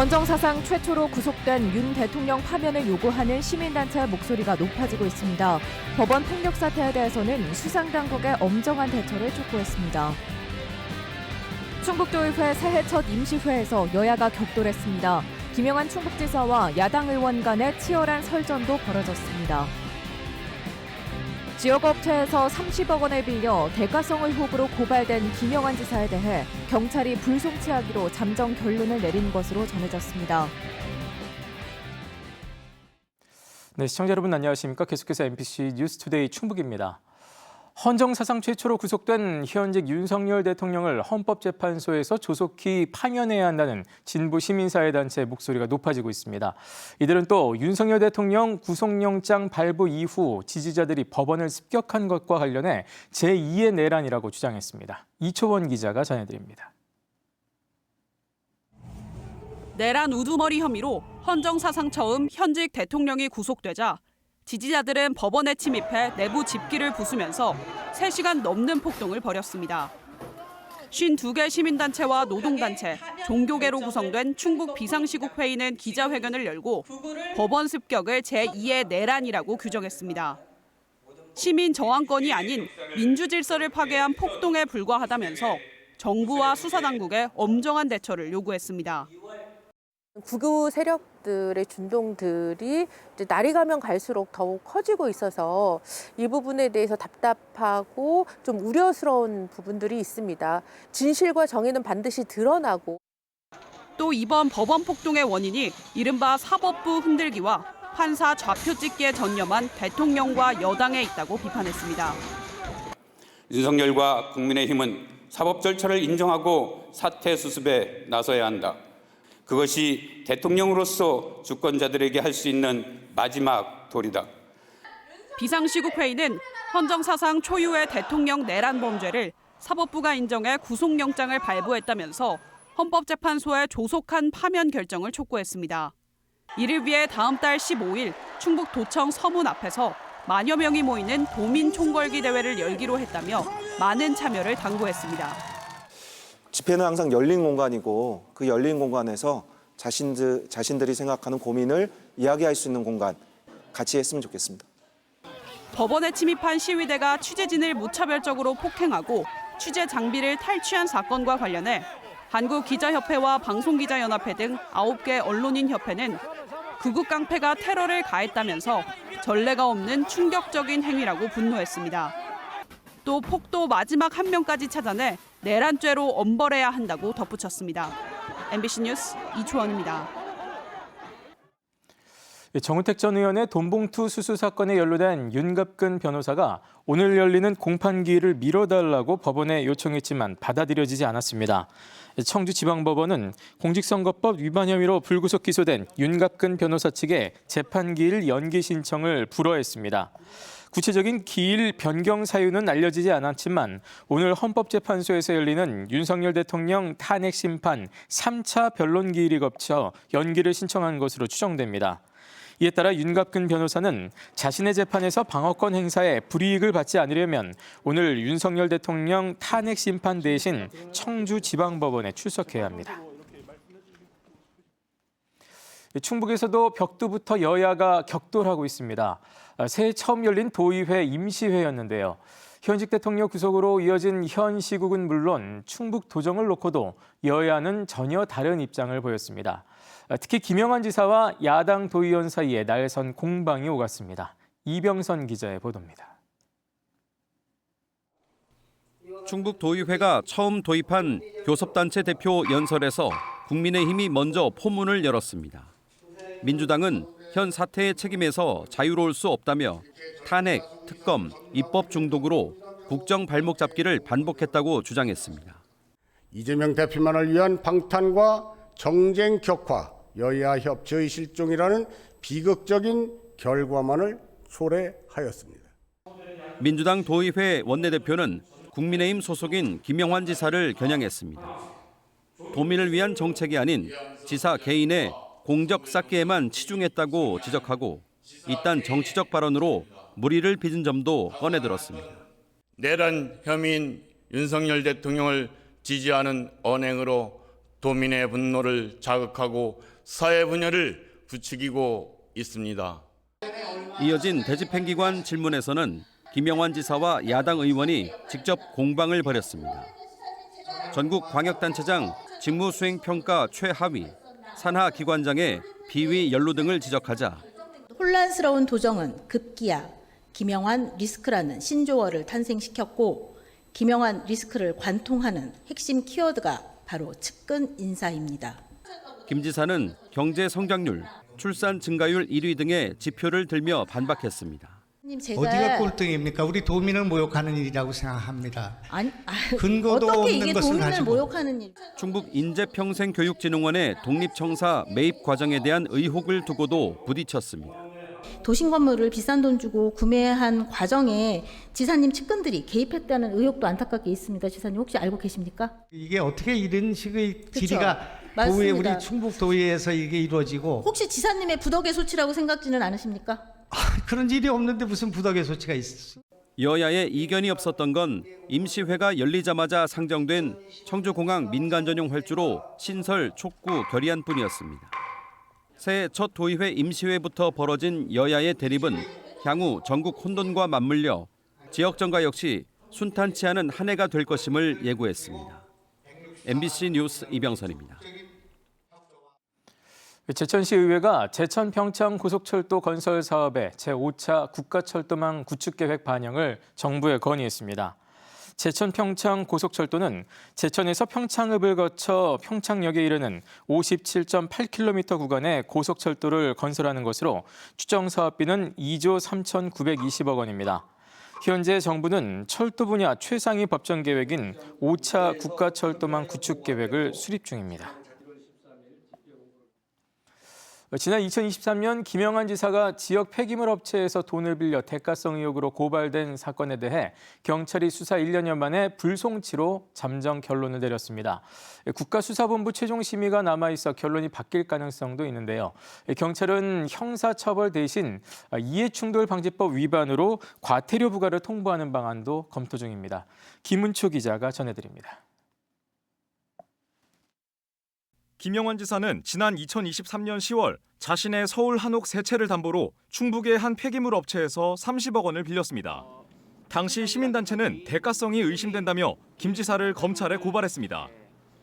헌정사상 최초로 구속된 윤 대통령 파면을 요구하는 시민단체의 목소리가 높아지고 있습니다. 법원 폭력 사태에 대해서는 수상당국의 엄정한 대처를 촉구했습니다. 충북도의회 새해 첫 임시회에서 여야가 격돌했습니다. 김영한 충북지사와 야당 의원 간의 치열한 설전도 벌어졌습니다. 지역업체에서 30억 원을 빌려 대가성 의혹으로 고발된 김영한 지사에 대해 경찰이 불송치하기로 잠정 결론을 내린 것으로 전해졌습니다. 네, 시청자 여러분 안녕하십니까? 계속해서 MBC 뉴스투데이 충북입니다. 헌정사상 최초로 구속된 현직 윤석열 대통령을 헌법재판소에서 조속히 파면해야 한다는 진보 시민사회단체의 목소리가 높아지고 있습니다. 이들은 또 윤석열 대통령 구속영장 발부 이후 지지자들이 법원을 습격한 것과 관련해 제2의 내란이라고 주장했습니다. 이초원 기자가 전해드립니다. 내란 우두머리 혐의로 헌정사상 처음 현직 대통령이 구속되자 지지자들은 법원에 침입해 내부 집기를 부수면서 3시간 넘는 폭동을 벌였습니다. 52개 시민단체와 노동단체, 종교계로 구성된 충북 비상시국회의는 기자회견을 열고 법원 습격을 제2의 내란이라고 규정했습니다. 시민 저항권이 아닌 민주질서를 파괴한 폭동에 불과하다면서 정부와 수사당국의 엄정한 대처를 요구했습니다. 극우 세력들의 준동들이 이제 날이 가면 갈수록 더욱 커지고 있어서 이 부분에 대해서 답답하고 좀 우려스러운 부분들이 있습니다. 진실과 정의는 반드시 드러나고. 또 이번 법원 폭동의 원인이 이른바 사법부 흔들기와 판사 좌표 찍기에 전념한 대통령과 여당에 있다고 비판했습니다. 윤석열과 국민의힘은 사법 절차를 인정하고 사태 수습에 나서야 한다. 그것이 대통령으로서 주권자들에게 할 수 있는 마지막 도리다. 비상시국회의는 헌정사상 초유의 대통령 내란 범죄를 사법부가 인정해 구속영장을 발부했다면서 헌법재판소의 조속한 파면 결정을 촉구했습니다. 이를 위해 다음 달 15일 충북 도청 서문 앞에서 만여 명이 모이는 도민 총궐기 대회를 열기로 했다며 많은 참여를 당부했습니다. 집회는 항상 열린 공간이고 그 열린 공간에서 자신들이 생각하는 고민을 이야기할 수 있는 공간, 같이 했으면 좋겠습니다. 법원에 침입한 시위대가 취재진을 무차별적으로 폭행하고 취재 장비를 탈취한 사건과 관련해 한국기자협회와 방송기자연합회 등 9개 언론인협회는 극우 깡패가 테러를 가했다면서 전례가 없는 충격적인 행위라고 분노했습니다. 또 폭도 마지막 한 명까지 찾아내 내란죄로 엄벌해야 한다고 덧붙였습니다. MBC 뉴스 이초원입니다. 정우택 전 의원의 돈봉투 수수 사건에 연루된 윤갑근 변호사가 오늘 열리는 공판기일을 미뤄달라고 법원에 요청했지만 받아들여지지 않았습니다. 청주지방법원은 공직선거법 위반 혐의로 불구속 기소된 윤갑근 변호사 측에 재판기일 연기 신청을 불허했습니다. 구체적인 기일 변경 사유는 알려지지 않았지만 오늘 헌법재판소에서 열리는 윤석열 대통령 탄핵 심판 3차 변론 기일이 겹쳐 연기를 신청한 것으로 추정됩니다. 이에 따라 윤갑근 변호사는 자신의 재판에서 방어권 행사에 불이익을 받지 않으려면 오늘 윤석열 대통령 탄핵 심판 대신 청주지방법원에 출석해야 합니다. 충북에서도 벽두부터 여야가 격돌하고 있습니다. 새해 처음 열린 도의회 임시회였는데요. 현직 대통령 구속으로 이어진 현 시국은 물론 충북 도정을 놓고도 여야는 전혀 다른 입장을 보였습니다. 특히 김영한 지사와 야당 도의원 사이에 날선 공방이 오갔습니다. 이병선 기자의 보도입니다. 충북 도의회가 처음 도입한 교섭단체 대표 연설에서 국민의힘이 먼저 포문을 열었습니다. 민주당은 현 사태의 책임에서 자유로울 수 없다며 탄핵, 특검, 입법 중독으로 국정 발목 잡기를 반복했다고 주장했습니다. 이재명 대표만을 위한 방탄과 정쟁 격화, 여야 협치의 실종이라는 비극적인 결과만을 초래하였습니다. 민주당 도의회 원내대표는 국민의힘 소속인 김영환 지사를 겨냥했습니다. 도민을 위한 정책이 아닌 지사 개인의 공적 쌓기에만 치중했다고 지적하고 이딴 정치적 발언으로 물의를 빚은 점도 꺼내들었습니다. 내란 혐의인 윤석열 대통령을 지지하는 언행으로 도민의 분노를 자극하고 사회 분열을 부추기고 있습니다. 이어진 대집행기관 질문에서는 김영환 지사와 야당 의원이 직접 공방을 벌였습니다. 전국 광역단체장 직무수행평가 최하위, 산하기관장의 비위 연루 등을 지적하자 혼란스러운 도정은 급기야 김영환 리스크라는 신조어를 탄생시켰고 김영환 리스크를 관통하는 핵심 키워드가 바로 측근 인사입니다. 김 지사는 경제 성장률, 출산 증가율 1위 등의 지표를 들며 반박했습니다. 어디가 꼴등입니까? 우리 도민을 모욕하는 일이라고 생각합니다. 근거도 어떻게 없는 이게 것을 도민을 가지고. 모욕하는 일? 충북 인재평생교육진흥원의 독립청사 매입 과정에 대한 의혹을 두고도 부딪혔습니다. 도심 건물을 비싼 돈 주고 구매한 과정에 지사님 측근들이 개입했다는 의혹도 안타깝게 있습니다. 지사님 혹시 알고 계십니까? 이게 어떻게 이런 식의 그쵸. 질의가 맞습니다. 도에 우리 충북 도의에서 이게 이루어지고 혹시 지사님의 부덕의 소치라고 생각지는 않으십니까? 그런 일이 없는데 무슨 부덕의 소치가 있어? 여야의 이견이 없었던 건 임시회가 열리자마자 상정된 청주공항 민간전용 활주로 신설 촉구 결의안뿐이었습니다. 새해 첫 도의회 임시회부터 벌어진 여야의 대립은 향후 전국 혼돈과 맞물려 지역 정가 역시 순탄치 않은 한 해가 될 것임을 예고했습니다. MBC 뉴스 이병선입니다. 제천시 의회가 제천 평창 고속철도 건설 사업의 제5차 국가철도망 구축계획 반영을 정부에 건의했습니다. 제천 평창 고속철도는 제천에서 평창읍을 거쳐 평창역에 이르는 57.8km 구간의 고속철도를 건설하는 것으로 추정 사업비는 2조 3,920억 원입니다. 현재 정부는 철도 분야 최상위 법정 계획인 5차 국가철도망 구축 계획을 수립 중입니다. 지난 2023년 김영환 지사가 지역 폐기물 업체에서 돈을 빌려 대가성 의혹으로 고발된 사건에 대해 경찰이 수사 1년여 만에 불송치로 잠정 결론을 내렸습니다. 국가수사본부 최종 심의가 남아있어 결론이 바뀔 가능성도 있는데요. 경찰은 형사처벌 대신 이해충돌방지법 위반으로 과태료 부과를 통보하는 방안도 검토 중입니다. 김은초 기자가 전해드립니다. 김영환 지사는 지난 2023년 10월 자신의 서울 한옥 세 채를 담보로 충북의 한 폐기물 업체에서 30억 원을 빌렸습니다. 당시 시민단체는 대가성이 의심된다며 김 지사를 검찰에 고발했습니다.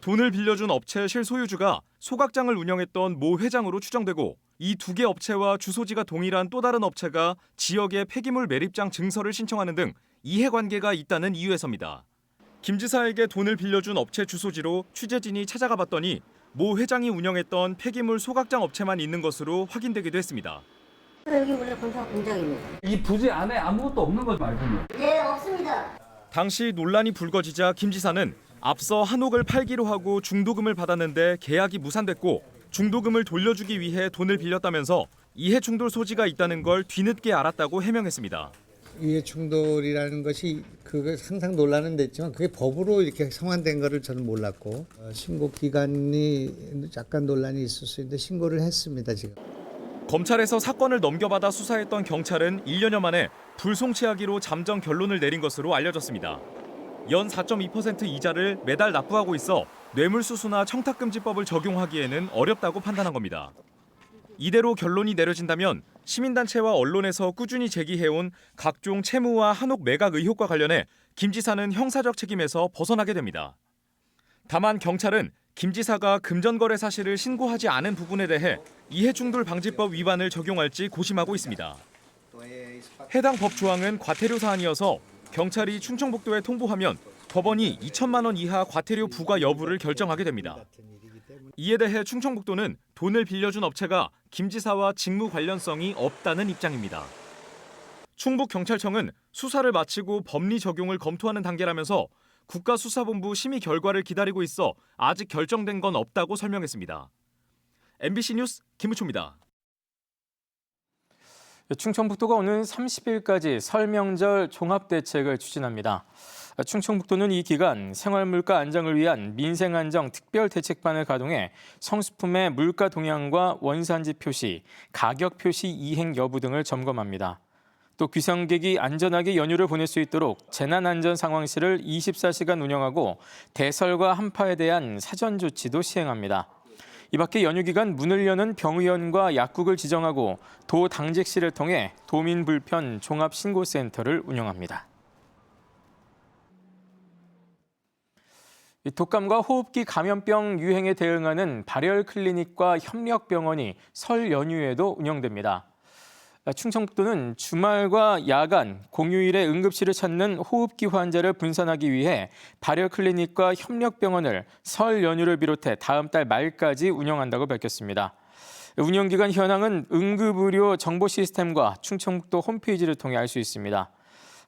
돈을 빌려준 업체 실소유주가 소각장을 운영했던 모 회장으로 추정되고 이 두 개 업체와 주소지가 동일한 또 다른 업체가 지역의 폐기물 매립장 증서를 신청하는 등 이해관계가 있다는 이유에서입니다. 김 지사에게 돈을 빌려준 업체 주소지로 취재진이 찾아가 봤더니 모 회장이 운영했던 폐기물 소각장 업체만 있는 것으로 확인되기도 했습니다. 여기 원래 건설 공장입니다. 이 부지 안에 아무것도 없는 거 말고요? 네, 없습니다. 당시 논란이 불거지자 김 지사는 앞서 한옥을 팔기로 하고 중도금을 받았는데 계약이 무산됐고 중도금을 돌려주기 위해 돈을 빌렸다면서 이해충돌 소지가 있다는 걸 뒤늦게 알았다고 해명했습니다. 이해충돌이라는 것이 그게 항상 논란은 됐지만 그게 법으로 이렇게 성환된 거를 저는 몰랐고 신고 기간이 약간 논란이 있을 수 있는데 신고를 했습니다 지금. 검찰에서 사건을 넘겨받아 수사했던 경찰은 1년여 만에 불송치하기로 잠정 결론을 내린 것으로 알려졌습니다. 연 4.2% 이자를 매달 납부하고 있어 뇌물수수나 청탁금지법을 적용하기에는 어렵다고 판단한 겁니다. 이대로 결론이 내려진다면 시민단체와 언론에서 꾸준히 제기해온 각종 채무와 한옥 매각 의혹과 관련해 김 지사는 형사적 책임에서 벗어나게 됩니다. 다만 경찰은 김 지사가 금전거래 사실을 신고하지 않은 부분에 대해 이해충돌방지법 위반을 적용할지 고심하고 있습니다. 해당 법 조항은 과태료 사안이어서 경찰이 충청북도에 통보하면 법원이 2천만 원 이하 과태료 부과 여부를 결정하게 됩니다. 이에 대해 충청북도는 돈을 빌려준 업체가 김 지사와 직무 관련성이 없다는 입장입니다. 충북경찰청은 수사를 마치고 법리 적용을 검토하는 단계라면서 국가수사본부 심의 결과를 기다리고 있어 아직 결정된 건 없다고 설명했습니다. MBC 뉴스 김우초입니다. 충청북도가 오는 30일까지 설 명절 종합대책을 추진합니다. 충청북도는 이 기간 생활물가 안정을 위한 민생안정 특별대책반을 가동해 성수품의 물가 동향과 원산지 표시, 가격 표시 이행 여부 등을 점검합니다. 또 귀성객이 안전하게 연휴를 보낼 수 있도록 재난안전상황실을 24시간 운영하고 대설과 한파에 대한 사전 조치도 시행합니다. 이 밖에 연휴 기간 문을 여는 병의원과 약국을 지정하고 도 당직실을 통해 도민불편 종합신고센터를 운영합니다. 독감과 호흡기 감염병 유행에 대응하는 발열 클리닉과 협력병원이 설 연휴에도 운영됩니다. 충청북도는 주말과 야간, 공휴일에 응급실을 찾는 호흡기 환자를 분산하기 위해 발열 클리닉과 협력병원을 설 연휴를 비롯해 다음 달 말까지 운영한다고 밝혔습니다. 운영 기간 현황은 응급의료 정보 시스템과 충청북도 홈페이지를 통해 알 수 있습니다.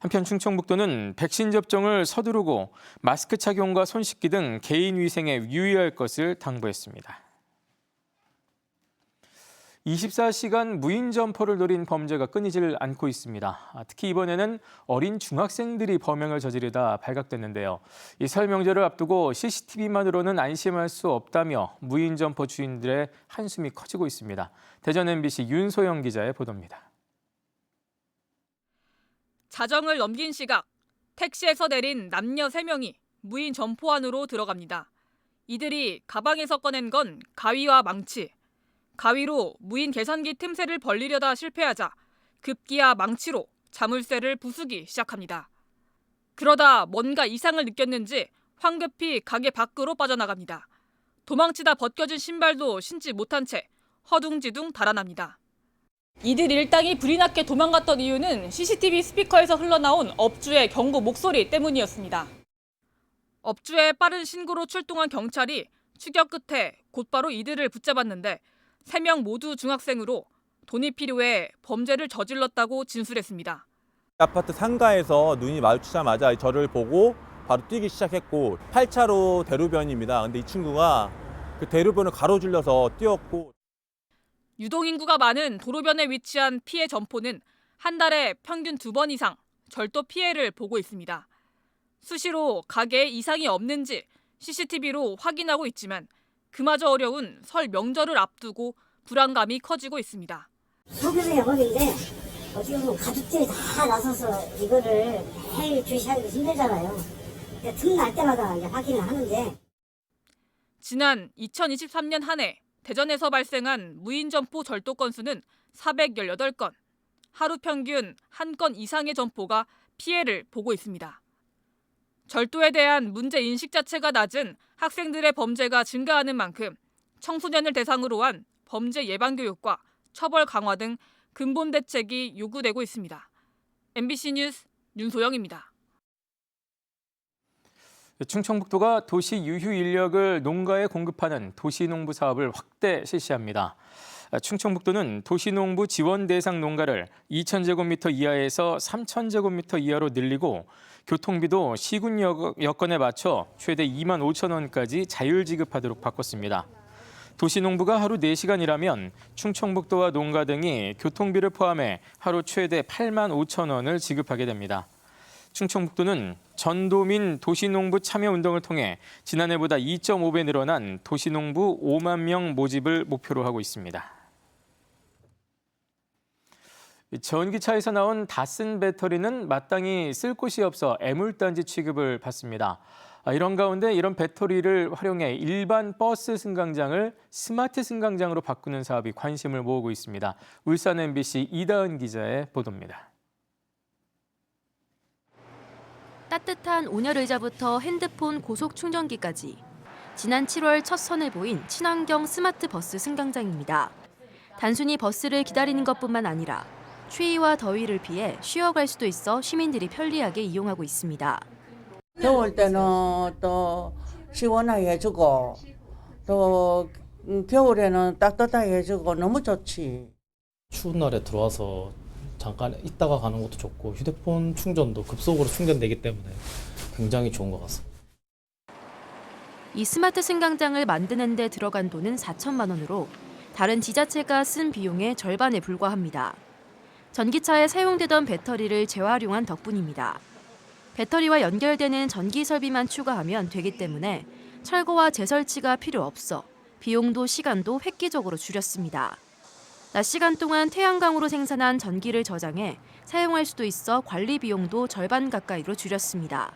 한편 충청북도는 백신 접종을 서두르고 마스크 착용과 손 씻기 등 개인 위생에 유의할 것을 당부했습니다. 24시간 무인 점포를 노린 범죄가 끊이질 않고 있습니다. 특히 이번에는 어린 중학생들이 범행을 저지르다 발각됐는데요. 이 설 명절을 앞두고 CCTV만으로는 안심할 수 없다며 무인 점포 주인들의 한숨이 커지고 있습니다. 대전 MBC 윤소영 기자의 보도입니다. 자정을 넘긴 시각, 택시에서 내린 남녀 3명이 무인 점포 안으로 들어갑니다. 이들이 가방에서 꺼낸 건 가위와 망치. 가위로 무인 계산기 틈새를 벌리려다 실패하자 급기야 망치로 자물쇠를 부수기 시작합니다. 그러다 뭔가 이상을 느꼈는지 황급히 가게 밖으로 빠져나갑니다. 도망치다 벗겨진 신발도 신지 못한 채 허둥지둥 달아납니다. 이들 일당이 불이 났게 도망갔던 이유는 CCTV 스피커에서 흘러나온 업주의 경고 목소리 때문이었습니다. 업주의 빠른 신고로 출동한 경찰이 추격 끝에 곧바로 이들을 붙잡았는데 3명 모두 중학생으로 돈이 필요해 범죄를 저질렀다고 진술했습니다. 아파트 상가에서 눈이 마주치자마자 저를 보고 바로 뛰기 시작했고 8차로 대로변입니다. 근데 이 친구가 그 대로변을 가로질러서 뛰었고 유동인구가 많은 도로변에 위치한 피해 점포는 한 달에 평균 2번 이상 절도 피해를 보고 있습니다. 수시로 가게에 이상이 없는지 CCTV로 확인하고 있지만 그마저 어려운 설 명절을 앞두고 불안감이 커지고 있습니다. 소규모의 영업인데 어떻게 보면 가족들이 다 나서서 이거를 해 주시하기도 힘들잖아요. 틈날 때마다 이제 확인을 하는데 지난 2023년 한 해 대전에서 발생한 무인 점포 절도 건수는 418건, 하루 평균 1건 이상의 점포가 피해를 보고 있습니다. 절도에 대한 문제 인식 자체가 낮은 학생들의 범죄가 증가하는 만큼 청소년을 대상으로 한 범죄 예방 교육과 처벌 강화 등 근본 대책이 요구되고 있습니다. MBC 뉴스 윤소영입니다. 충청북도가 도시 유휴 인력을 농가에 공급하는 도시농부 사업을 확대 실시합니다. 충청북도는 도시농부 지원 대상 농가를 2,000제곱미터 이하에서 3,000제곱미터 이하로 늘리고 교통비도 시군 여건에 맞춰 최대 25,000원까지 자율 지급하도록 바꿨습니다. 도시농부가 하루 4시간 일하면 충청북도와 농가 등이 교통비를 포함해 하루 최대 85,000원을 지급하게 됩니다. 충청북도는 전도민 도시농부 참여운동을 통해 지난해보다 2.5배 늘어난 도시농부 5만 명 모집을 목표로 하고 있습니다. 전기차에서 나온 다 쓴 배터리는 마땅히 쓸 곳이 없어 애물단지 취급을 받습니다. 이런 가운데 이런 배터리를 활용해 일반 버스 승강장을 스마트 승강장으로 바꾸는 사업이 관심을 모으고 있습니다. 울산 MBC 이다은 기자의 보도입니다. 따뜻한 온열 의자부터 핸드폰 고속 충전기까지 지난 7월 첫 선을 보인 친환경 스마트 버스 승강장입니다. 단순히 버스를 기다리는 것뿐만 아니라 추위와 더위를 피해 쉬어갈 수도 있어 시민들이 편리하게 이용하고 있습니다. 더울 때는 또 시원하게 해주고 또 겨울에는 따뜻하게 해주고 너무 좋지. 추운 날에 들어와서 잠깐 있다가 가는 것도 좋고 휴대폰 충전도 급속으로 충전되기 때문에 굉장히 좋은 것 같습니다. 이 스마트 승강장을 만드는 데 들어간 돈은 4천만 원으로 다른 지자체가 쓴 비용의 절반에 불과합니다. 전기차에 사용되던 배터리를 재활용한 덕분입니다. 배터리와 연결되는 전기 설비만 추가하면 되기 때문에 철거와 재설치가 필요 없어 비용도 시간도 획기적으로 줄였습니다. 낮 시간 동안 태양광으로 생산한 전기를 저장해 사용할 수도 있어 관리 비용도 절반 가까이로 줄였습니다.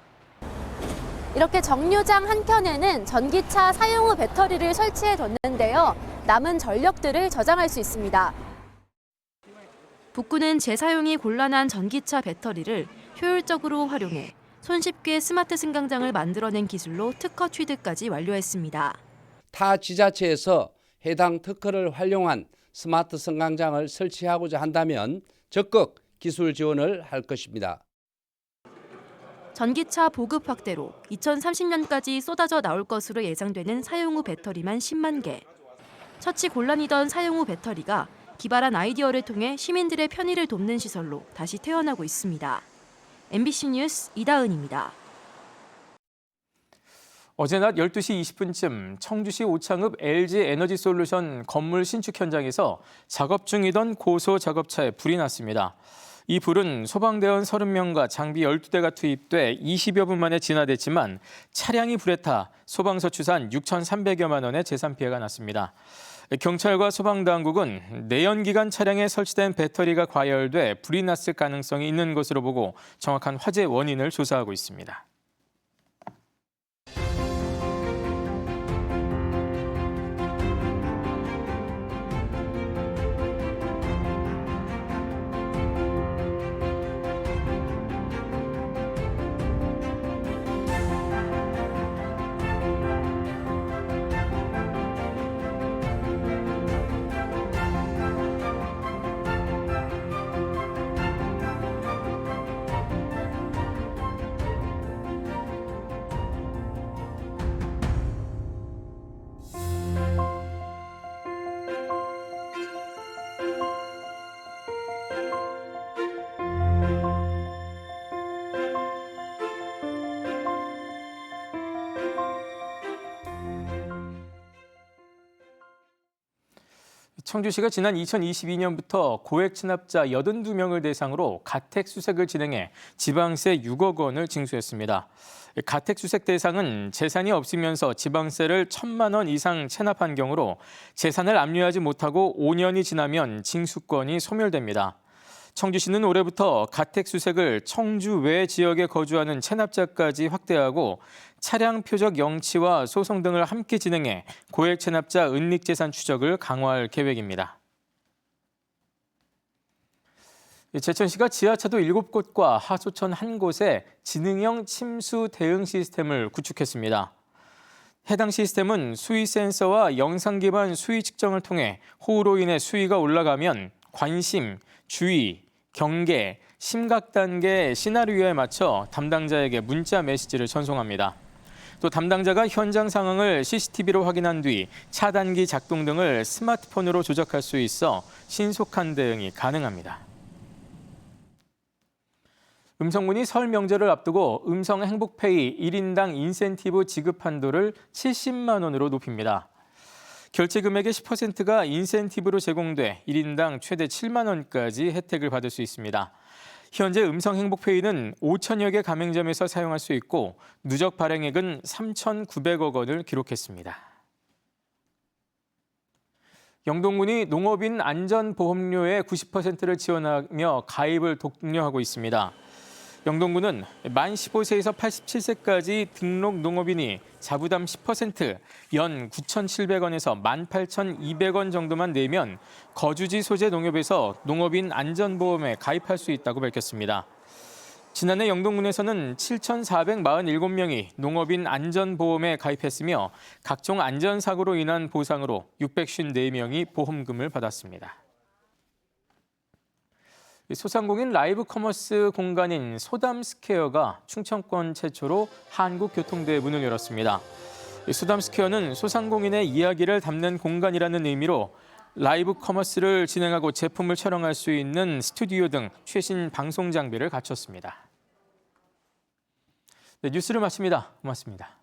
이렇게 정류장 한켠에는 전기차 사용 후 배터리를 설치해 뒀는데요. 남은 전력들을 저장할 수 있습니다. 북구는 재사용이 곤란한 전기차 배터리를 효율적으로 활용해 손쉽게 스마트 승강장을 만들어낸 기술로 특허 취득까지 완료했습니다. 타 지자체에서 해당 특허를 활용한 스마트 승강장을 설치하고자 한다면 적극 기술 지원을 할 것입니다. 전기차 보급 확대로 2030년까지 쏟아져 나올 것으로 예상되는 사용 후 배터리만 10만 개. 처치 곤란이던 사용 후 배터리가 기발한 아이디어를 통해 시민들의 편의를 돕는 시설로 다시 태어나고 있습니다. MBC 뉴스 이다은입니다. 어제 낮 12시 20분쯤 청주시 오창읍 LG에너지솔루션 건물 신축 현장에서 작업 중이던 고소 작업차에 불이 났습니다. 이 불은 소방대원 30명과 장비 12대가 투입돼 20여 분 만에 진화됐지만 차량이 불에 타 소방서 추산 6,300여만 원의 재산 피해가 났습니다. 경찰과 소방당국은 내연기관 차량에 설치된 배터리가 과열돼 불이 났을 가능성이 있는 것으로 보고 정확한 화재 원인을 조사하고 있습니다. 청주시가 지난 2022년부터 고액 체납자 82명을 대상으로 가택 수색을 진행해 지방세 6억 원을 징수했습니다. 가택 수색 대상은 재산이 없으면서 지방세를 1,000만 원 이상 체납한 경우로 재산을 압류하지 못하고 5년이 지나면 징수권이 소멸됩니다. 청주시는 올해부터 가택 수색을 청주 외 지역에 거주하는 체납자까지 확대하고 차량 표적 영치와 소송 등을 함께 진행해 고액 체납자 은닉 재산 추적을 강화할 계획입니다. 제천시가 지하차도 7곳과 하소천 1곳에 지능형 침수 대응 시스템을 구축했습니다. 해당 시스템은 수위 센서와 영상 기반 수위 측정을 통해 호우로 인해 수위가 올라가면 관심, 주의, 경계, 심각 단계 시나리오에 맞춰 담당자에게 문자 메시지를 전송합니다. 또 담당자가 현장 상황을 CCTV로 확인한 뒤 차단기 작동 등을 스마트폰으로 조작할 수 있어 신속한 대응이 가능합니다. 음성군이 설 명절을 앞두고 음성 행복페이 1인당 인센티브 지급 한도를 70만 원으로 높입니다. 결제 금액의 10%가 인센티브로 제공돼 1인당 최대 7만 원까지 혜택을 받을 수 있습니다. 현재 음성 행복페이는 5천여 개 가맹점에서 사용할 수 있고 누적 발행액은 3,900억 원을 기록했습니다. 영동군이 농업인 안전보험료의 90%를 지원하며 가입을 독려하고 있습니다. 영동군은 만 15세에서 87세까지 등록 농업인이 자부담 10% 연 9,700원에서 18,200원 정도만 내면 거주지 소재 농협에서 농업인 안전보험에 가입할 수 있다고 밝혔습니다. 지난해 영동군에서는 7,447명이 농업인 안전보험에 가입했으며 각종 안전사고로 인한 보상으로 654명이 보험금을 받았습니다. 소상공인 라이브 커머스 공간인 소담스퀘어가 충청권 최초로 한국교통대에 문을 열었습니다. 소담스퀘어는 소상공인의 이야기를 담는 공간이라는 의미로 라이브 커머스를 진행하고 제품을 촬영할 수 있는 스튜디오 등 최신 방송 장비를 갖췄습니다. 네, 뉴스를 마칩니다. 고맙습니다.